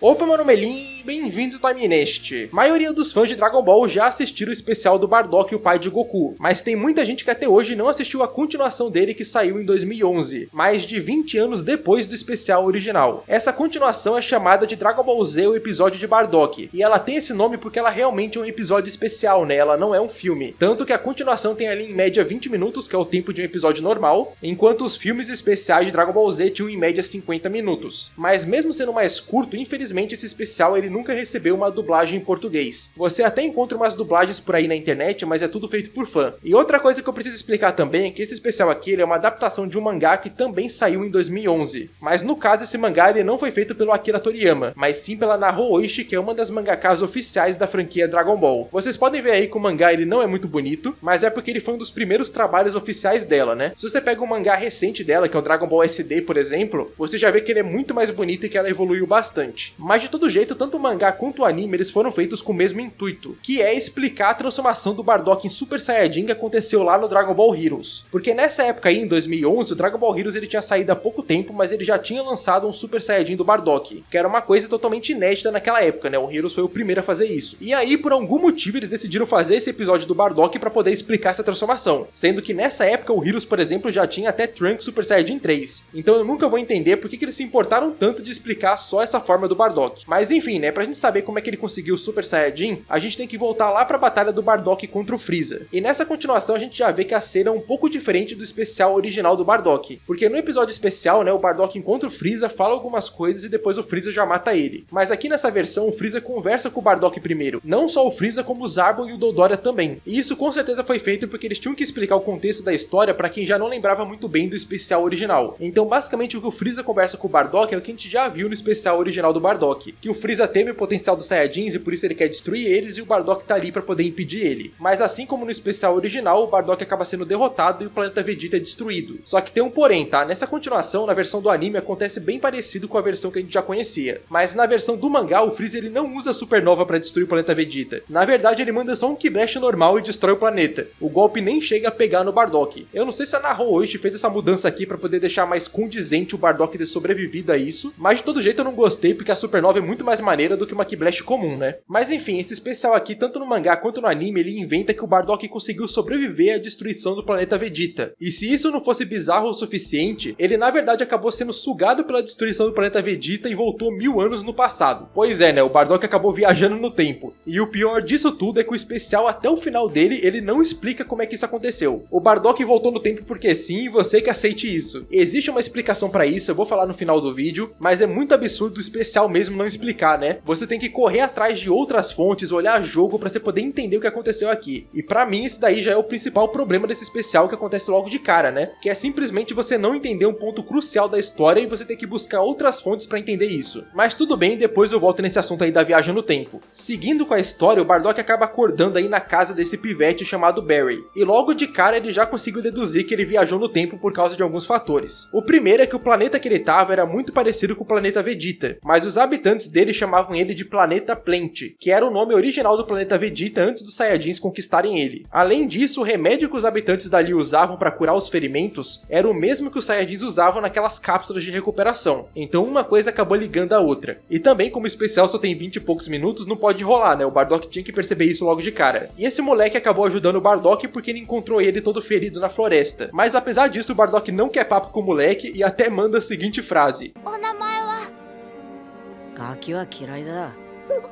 Opa, meu nome é Lin e bem-vindos ao Time Nest. A maioria dos fãs de Dragon Ball já assistiram o especial do Bardock, o pai de Goku, mas tem muita gente que até hoje não assistiu a continuação dele que saiu em 2011, mais de 20 anos depois do especial original. Essa continuação é chamada de Dragon Ball Z, o episódio de Bardock, e ela tem esse nome porque ela realmente é um episódio especial, né? Ela não é um filme. Tanto que a continuação tem ali em média 20 minutos, que é o tempo de um episódio normal, enquanto os filmes especiais de Dragon Ball Z tinham em média 50 minutos. Mas mesmo sendo mais curto, infelizmente esse especial ele nunca recebeu uma dublagem em português. Você até encontra umas dublagens por aí na internet, mas é tudo feito por fã. E outra coisa que eu preciso explicar também é que esse especial aqui ele é uma adaptação de um mangá que também saiu em 2011. Mas no caso esse mangá ele não foi feito pelo Akira Toriyama, mas sim pela Naho Oishi, que é uma das mangakas oficiais da franquia Dragon Ball. Vocês podem ver aí que o mangá ele não é muito bonito, mas é porque ele foi um dos primeiros trabalhos oficiais dela, né? Se você pega um mangá recente dela, que é o Dragon Ball SD, por exemplo, você já vê que ele é muito mais bonito e que ela evoluiu bastante. Mas de todo jeito, tanto o mangá quanto o anime eles foram feitos com o mesmo intuito, que é explicar a transformação do Bardock em Super Saiyajin que aconteceu lá no Dragon Ball Heroes. Porque nessa época aí, em 2011, o Dragon Ball Heroes ele tinha saído há pouco tempo, mas ele já tinha lançado um Super Saiyajin do Bardock, que era uma coisa totalmente inédita naquela época, né? O Heroes foi o primeiro a fazer isso. E aí, por algum motivo, eles decidiram fazer esse episódio do Bardock para poder explicar essa transformação, sendo que nessa época o Heroes, por exemplo, já tinha até Trunks Super Saiyajin 3. Então eu nunca vou entender por que eles se importaram tanto de explicar só essa forma do Bardock. Mas enfim, né, pra gente saber como é que ele conseguiu o Super Saiyajin, a gente tem que voltar lá pra batalha do Bardock contra o Freeza. E nessa continuação a gente já vê que a cena é um pouco diferente do especial original do Bardock, porque no episódio especial, né, o Bardock encontra o Freeza, fala algumas coisas e depois o Freeza já mata ele. Mas aqui nessa versão o Freeza conversa com o Bardock primeiro, não só o Freeza como o Zarbon e o Dodoria também. E isso com certeza foi feito porque eles tinham que explicar o contexto da história pra quem já não lembrava muito bem do especial original. Então basicamente o que o Freeza conversa com o Bardock é o que a gente já viu no especial original do Bardock, que o Freeza teme o potencial dos Saiyajins e por isso ele quer destruir eles e o Bardock tá ali pra poder impedir ele. Mas assim como no especial original, o Bardock acaba sendo derrotado e o planeta Vegeta é destruído. Só que tem um porém, tá? Nessa continuação, na versão do anime, acontece bem parecido com a versão que a gente já conhecia. Mas na versão do mangá, o Freeza ele não usa a Supernova pra destruir o planeta Vegeta. Na verdade, ele manda só um Ki Blast normal e destrói o planeta. O golpe nem chega a pegar no Bardock. Eu não sei se a Naho Oishi fez essa mudança aqui pra poder deixar mais condizente o Bardock ter sobrevivido a isso, mas de todo jeito eu não gostei porque a Supernova é muito mais maneira do que uma Ki Blast comum, né? Mas enfim, esse especial aqui, tanto no mangá quanto no anime, ele inventa que o Bardock conseguiu sobreviver à destruição do planeta Vegeta. E se isso não fosse bizarro o suficiente, ele na verdade acabou sendo sugado pela destruição do planeta Vegeta e voltou 1000 anos no passado. Pois é, né? O Bardock acabou viajando no tempo. E o pior disso tudo é que o especial, até o final dele, ele não explica como é que isso aconteceu. O Bardock voltou no tempo porque sim, e você que aceite isso. Existe uma explicação pra isso, eu vou falar no final do vídeo, mas é muito absurdo o especial mesmo não explicar, né? Você tem que correr atrás de outras fontes, olhar jogo pra você poder entender o que aconteceu aqui. E pra mim esse daí já é o principal problema desse especial que acontece logo de cara, né? Que é simplesmente você não entender um ponto crucial da história e você ter que buscar outras fontes pra entender isso. Mas tudo bem, depois eu volto nesse assunto aí da viagem no tempo. Seguindo com a história, o Bardock acaba acordando aí na casa desse pivete chamado Barry. E logo de cara ele já conseguiu deduzir que ele viajou no tempo por causa de alguns fatores. O primeiro é que o planeta que ele tava era muito parecido com o planeta Vegeta, mas os habitantes dele chamavam ele de Planeta Plant, que era o nome original do planeta Vegeta antes dos Saiyajins conquistarem ele. Além disso, o remédio que os habitantes dali usavam para curar os ferimentos era o mesmo que os Saiyajins usavam naquelas cápsulas de recuperação. Então uma coisa acabou ligando a outra. E também, como o especial só tem 20 e poucos minutos, não pode enrolar, né? O Bardock tinha que perceber isso logo de cara. E esse moleque acabou ajudando o Bardock porque ele encontrou ele todo ferido na floresta. Mas apesar disso, o Bardock não quer papo com o moleque e até manda a seguinte frase: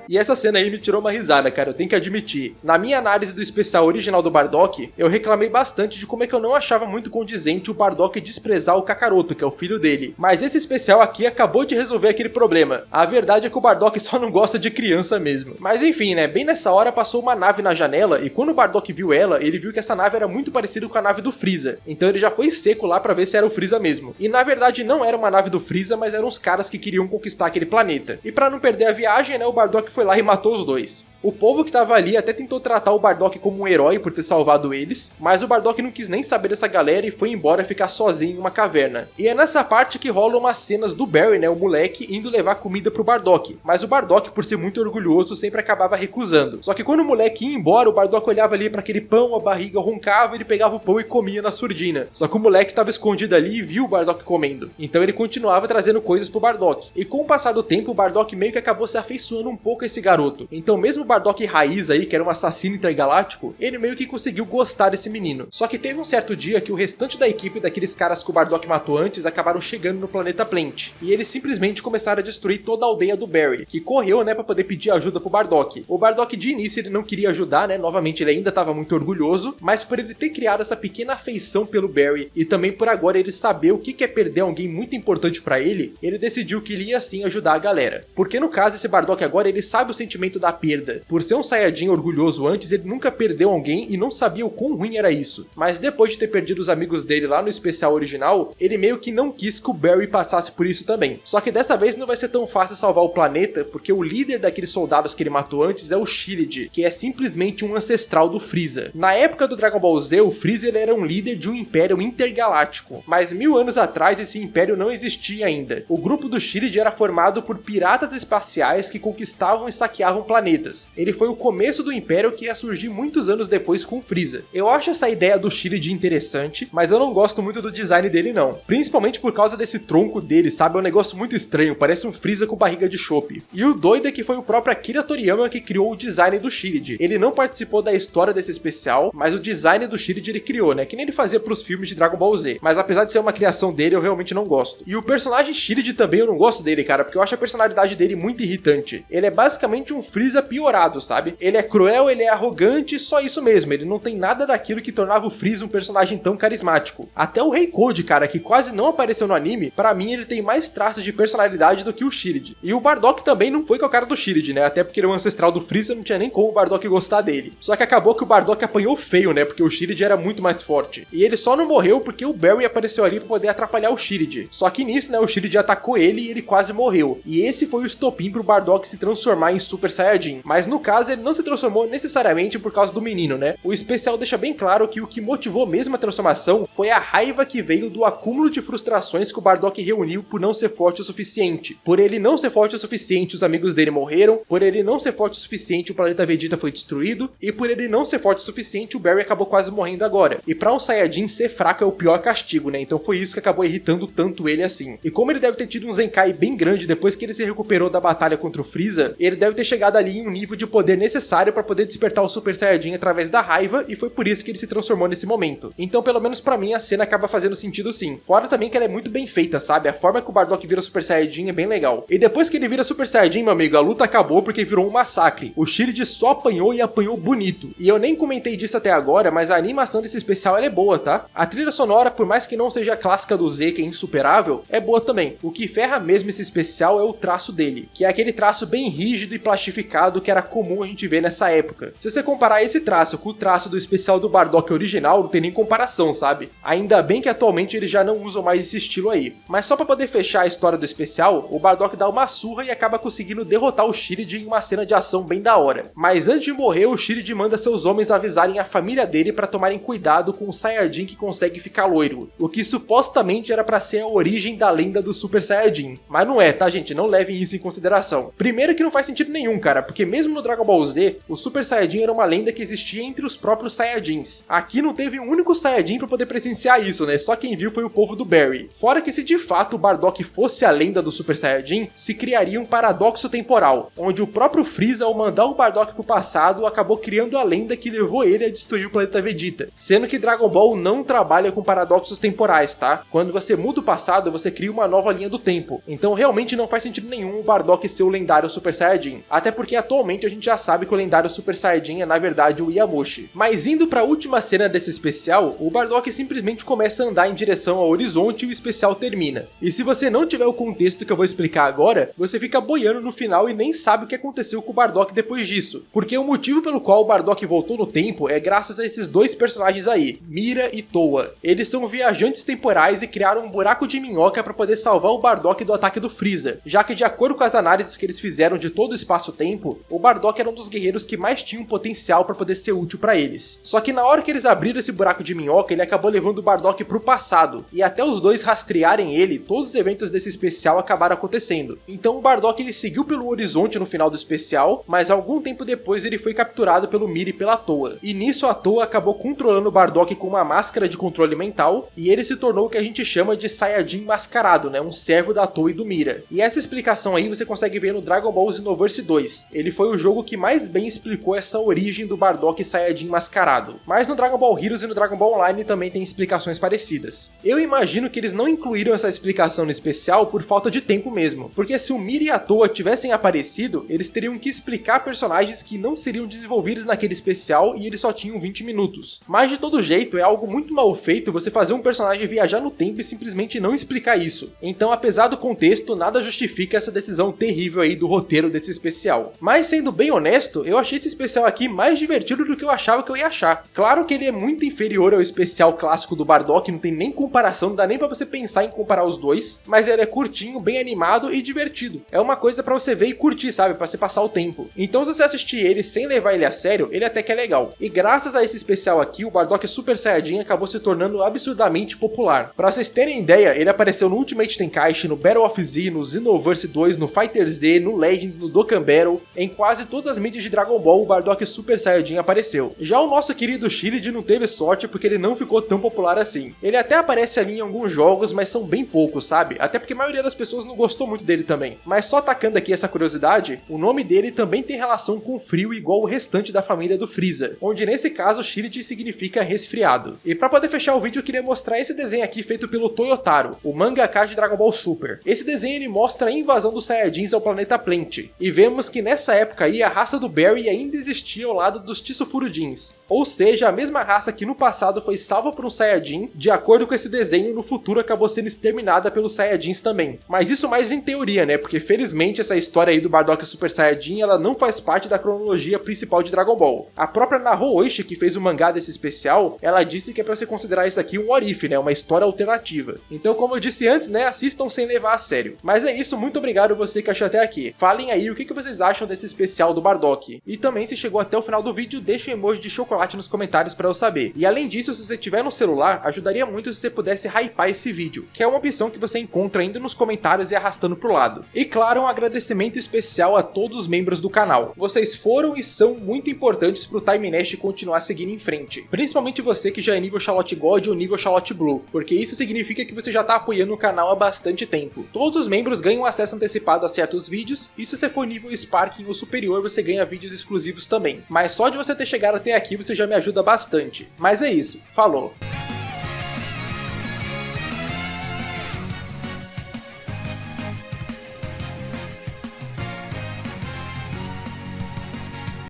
E essa cena aí me tirou uma risada, cara, eu tenho que admitir. Na minha análise do especial original do Bardock, eu reclamei bastante de como é que eu não achava muito condizente o Bardock desprezar o Kakaroto, que é o filho dele. Mas esse especial aqui acabou de resolver aquele problema. A verdade é que o Bardock só não gosta de criança mesmo. Mas enfim, né, bem nessa hora passou uma nave na janela e quando o Bardock viu ela, ele viu que essa nave era muito parecida com a nave do Freeza. Então ele já foi seco lá pra ver se era o Freeza mesmo. E na verdade não era uma nave do Freeza, mas eram os caras que queriam conquistar aquele planeta. E pra não perder a viagem, né, o Bardock foi lá e matou os dois. O povo que tava ali até tentou tratar o Bardock como um herói por ter salvado eles, mas o Bardock não quis nem saber dessa galera e foi embora ficar sozinho em uma caverna. E é nessa parte que rolam umas cenas do Barry, né, o moleque, indo levar comida pro Bardock, mas o Bardock, por ser muito orgulhoso, sempre acabava recusando. Só que quando o moleque ia embora, o Bardock olhava ali pra aquele pão, a barriga roncava, ele pegava o pão e comia na surdina. Só que o moleque tava escondido ali e viu o Bardock comendo, então ele continuava trazendo coisas pro Bardock. E com o passar do tempo, o Bardock meio que acabou se afeiçoando um pouco a esse garoto. Então mesmo o Bardock raiz aí, que era um assassino intergaláctico, ele meio que conseguiu gostar desse menino. Só que teve um certo dia que o restante da equipe daqueles caras que o Bardock matou antes acabaram chegando no planeta Plant, e eles simplesmente começaram a destruir toda a aldeia do Barry, que correu, né, pra poder pedir ajuda pro Bardock. O Bardock de início ele não queria ajudar, né, novamente ele ainda tava muito orgulhoso, mas por ele ter criado essa pequena afeição pelo Barry, e também por agora ele saber o que é perder alguém muito importante pra ele, ele decidiu que ele ia sim ajudar a galera. Porque no caso esse Bardock agora ele sabe o sentimento da perda. Por ser um Saiyajin orgulhoso antes, ele nunca perdeu alguém e não sabia o quão ruim era isso. Mas depois de ter perdido os amigos dele lá no especial original, ele meio que não quis que o Barry passasse por isso também. Só que dessa vez não vai ser tão fácil salvar o planeta, porque o líder daqueles soldados que ele matou antes é o Shirley, que é simplesmente um ancestral do Freeza. Na época do Dragon Ball Z, o Freeza ele era um líder de um império intergaláctico, mas 1000 anos atrás esse império não existia ainda. O grupo do Shirley era formado por piratas espaciais que conquistavam e saqueavam planetas. Ele foi o começo do império que ia surgir muitos anos depois com o Freeza. Eu acho essa ideia do Shirley interessante, mas eu não gosto muito do design dele não. Principalmente por causa desse tronco dele, sabe? É um negócio muito estranho, parece um Freeza com barriga de chope. E o doido é que foi o próprio Akira Toriyama que criou o design do Shirley. Ele não participou da história desse especial, mas o design do Shirley ele criou, né? Que nem ele fazia pros filmes de Dragon Ball Z. Mas apesar de ser uma criação dele, eu realmente não gosto. E o personagem Shirley também eu não gosto dele, cara, porque eu acho a personalidade dele muito irritante. Ele é basicamente um Freeza piorado, sabe? Ele é cruel, ele é arrogante, só isso mesmo. Ele não tem nada daquilo que tornava o Freeza um personagem tão carismático. Até o Rei Code, cara, que quase não apareceu no anime, pra mim ele tem mais traços de personalidade do que o Shirley. E o Bardock também não foi com a cara do Shirley, né? Até porque ele é um ancestral do Freeza, não tinha nem como o Bardock gostar dele. Só que acabou que o Bardock apanhou feio, né? Porque o Shirley era muito mais forte. E ele só não morreu porque o Barry apareceu ali pra poder atrapalhar o Shirley. Só que nisso, né, o Shirley atacou ele e ele quase morreu. E esse foi o estopim pro Bardock se transformar em Super Saiyajin. Mas no caso, ele não se transformou necessariamente por causa do menino, né? O especial deixa bem claro que o que motivou mesmo a transformação foi a raiva que veio do acúmulo de frustrações que o Bardock reuniu por não ser forte o suficiente. Por ele não ser forte o suficiente, os amigos dele morreram. Por ele não ser forte o suficiente, o planeta Vegeta foi destruído. E por ele não ser forte o suficiente, o Barry acabou quase morrendo agora. E pra um Saiyajin, ser fraco é o pior castigo, né? Então foi isso que acabou irritando tanto ele assim. E como ele deve ter tido um Zenkai bem grande depois que ele se recuperou da batalha contra o Freeza, ele deve ter chegado ali em um nível de poder necessário pra poder despertar o Super Saiyajin através da raiva, e foi por isso que ele se transformou nesse momento. Então, pelo menos pra mim, a cena acaba fazendo sentido sim. Fora também que ela é muito bem feita, sabe? A forma que o Bardock vira Super Saiyajin é bem legal. E depois que ele vira Super Saiyajin, meu amigo, a luta acabou porque virou um massacre. O Shirley só apanhou e apanhou bonito. E eu nem comentei disso até agora, mas a animação desse especial ela é boa, tá? A trilha sonora, por mais que não seja a clássica do Z, que é insuperável, é boa também. O que ferra mesmo esse especial é o traço dele, que é aquele traço bem rígido e plastificado que era comum a gente ver nessa época. Se você comparar esse traço com o traço do especial do Bardock original, não tem nem comparação, sabe? Ainda bem que atualmente eles já não usam mais esse estilo aí. Mas só pra poder fechar a história do especial, o Bardock dá uma surra e acaba conseguindo derrotar o Shirley em uma cena de ação bem da hora. Mas antes de morrer, o Shirley manda seus homens avisarem a família dele pra tomarem cuidado com o Saiyajin que consegue ficar loiro, o que supostamente era pra ser a origem da lenda do Super Saiyajin. Mas não é, tá, gente? Não levem isso em consideração. Primeiro que não faz sentido nenhum, cara, porque mesmo no Dragon Ball Z, o Super Saiyajin era uma lenda que existia entre os próprios Saiyajins. Aqui não teve um único Saiyajin pra poder presenciar isso, né? Só quem viu foi o povo do Barry. Fora que se de fato o Bardock fosse a lenda do Super Saiyajin, se criaria um paradoxo temporal, onde o próprio Freeza, ao mandar o Bardock pro passado, acabou criando a lenda que levou ele a destruir o planeta Vegeta. Sendo que Dragon Ball não trabalha com paradoxos temporais, tá? Quando você muda o passado, você cria uma nova linha do tempo. Então realmente não faz sentido nenhum o Bardock ser o lendário Super Saiyajin. Até porque atualmente a gente já sabe que o lendário Super Saiyajin é na verdade o Yamoshi. Mas indo pra última cena desse especial, o Bardock simplesmente começa a andar em direção ao horizonte e o especial termina. E se você não tiver o contexto que eu vou explicar agora, você fica boiando no final e nem sabe o que aconteceu com o Bardock depois disso. Porque o motivo pelo qual o Bardock voltou no tempo é graças a esses dois personagens aí, Mira e Towa. Eles são viajantes temporais e criaram um buraco de minhoca para poder salvar o Bardock do ataque do Freeza, já que de acordo com as análises que eles fizeram de todo o espaço-tempo, o Bardock era um dos guerreiros que mais tinha um potencial para poder ser útil para eles. Só que na hora que eles abriram esse buraco de minhoca, ele acabou levando o Bardock pro passado, e até os dois rastrearem ele, todos os eventos desse especial acabaram acontecendo. Então o Bardock ele seguiu pelo horizonte no final do especial, mas algum tempo depois ele foi capturado pelo Mira e pela Toa. E nisso a Toa acabou controlando o Bardock com uma máscara de controle mental, e ele se tornou o que a gente chama de Saiyajin mascarado, né, um servo da Toa e do Mira. E essa explicação aí você consegue ver no Dragon Ball Xenoverse 2. Ele foi o jogo que mais bem explicou essa origem do Bardock Saiyajin mascarado. Mas no Dragon Ball Heroes e no Dragon Ball Online também tem explicações parecidas. Eu imagino que eles não incluíram essa explicação no especial por falta de tempo mesmo, porque se o Mira e a Toa tivessem aparecido, eles teriam que explicar personagens que não seriam desenvolvidos naquele especial e eles só tinham 20 minutos. Mas de todo jeito, é algo muito mal feito você fazer um personagem viajar no tempo e simplesmente não explicar isso. Então, apesar do contexto, nada justifica essa decisão terrível aí do roteiro desse especial. Mas sendo bem honesto, eu achei esse especial aqui mais divertido do que eu achava que eu ia achar. Claro que ele é muito inferior ao especial clássico do Bardock, não tem nem comparação, não dá nem pra você pensar em comparar os dois, mas ele é curtinho, bem animado e divertido. É uma coisa pra você ver e curtir, sabe? Pra você passar o tempo. Então se você assistir ele sem levar ele a sério, ele até que é legal. E graças a esse especial aqui, o Bardock Super Saiyajin acabou se tornando absurdamente popular. Pra vocês terem ideia, ele apareceu no Ultimate Tenkaichi, no Battle of Z, no Xenoverse 2, no Fighter Z, no Legends, no Dokkan Battle, em quase todas as mídias de Dragon Ball o Bardock Super Saiyajin apareceu. Já o nosso querido Shirley não teve sorte porque ele não ficou tão popular assim. Ele até aparece ali em alguns jogos, mas são bem poucos, sabe? Até porque a maioria das pessoas não gostou muito dele também. Mas só atacando aqui essa curiosidade, o nome dele também tem relação com frio igual o restante da família do Freeza, onde nesse caso Shirley significa resfriado. E pra poder fechar o vídeo eu queria mostrar esse desenho aqui feito pelo Toyotaro, o mangaka de Dragon Ball Super. Esse desenho ele mostra a invasão dos Saiyajins ao planeta Plant, e vemos que nessa época aí a raça do Barry ainda existia ao lado dos Tsufurudins, ou seja, a mesma raça que no passado foi salva por um Saiyajin, de acordo com esse desenho, no futuro acabou sendo exterminada pelos Saiyajins também. Mas isso mais em teoria, né, porque felizmente essa história aí do Bardock Super Saiyajin, ela não faz parte da cronologia principal de Dragon Ball. A própria Naho Oishi, que fez o mangá desse especial, ela disse que é pra você considerar isso aqui um what if, né, uma história alternativa. Então, como eu disse antes, né, assistam sem levar a sério. Mas é isso, muito obrigado você que achou até aqui. Falem aí o que vocês acham desse especial do Bardock. E também, se chegou até o final do vídeo, deixa um emoji de chocolate nos comentários pra eu saber. E além disso, se você tiver no celular, ajudaria muito se você pudesse hypar esse vídeo, que é uma opção que você encontra indo nos comentários e arrastando pro lado. E claro, um agradecimento especial a todos os membros do canal. Vocês foram e são muito importantes pro Time Nest continuar seguindo em frente. Principalmente você que já é nível Charlotte God ou nível Charlotte Blue, porque isso significa que você já tá apoiando o canal há bastante tempo. Todos os membros ganham acesso antecipado a certos vídeos, e se você for nível Sparking ou superior, você ganha vídeos exclusivos também. Mas só de você ter chegado até aqui, você já me ajuda bastante. Mas é isso, falou!